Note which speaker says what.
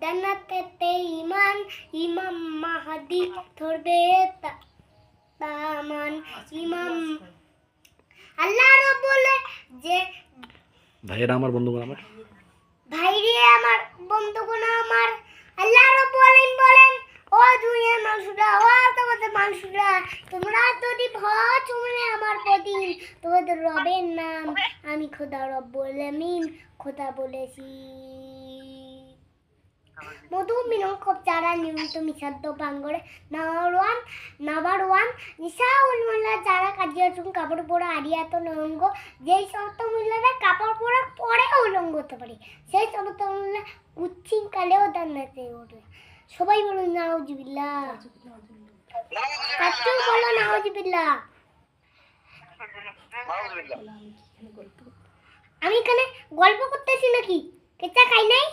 Speaker 1: জান্নাতেতে ঈমান ইমাম মাহদি ধরবে তামান ইমাম আল্লাহ বলে যে
Speaker 2: ভাইয়েরা আমার বন্ধুগণ আমার
Speaker 1: ভাইরে আমার বন্ধুগণ আমার আল্লাহ রাব্বুল আলামিন বলেন ও দুনিয়ার মানুষরা ও তোমাদের মানুষরা তোমরা যদি ভয় তোমরা আমার প্রতিদিন তোমাদের রবের নাম আমি খোদা রব্বুল আলামিন খোদা বলেছি মধু মিলন খুব যারা নিয়মিত মিশাদ্দ পাঙ্গরে নাম্বার ওয়ান নিশাউল মোল্লা যারা কাজিয়াচুন কাপড় পরা আরিয়াত নঙ্গ যেই সমস্ত মহিলারা কাপড় পরা পরে উলঙ্গ হতে পারে সেই সমস্ত মহিলা উচ্ছৃঙ্খলেও জান্নাতে ওঠে সবাই বলুন নাউজুবিল্লাহ কাটু বলো নাউজুবিল্লাহ আমি এখানে গল্প করতেছি নাকি কেচা খাই নাই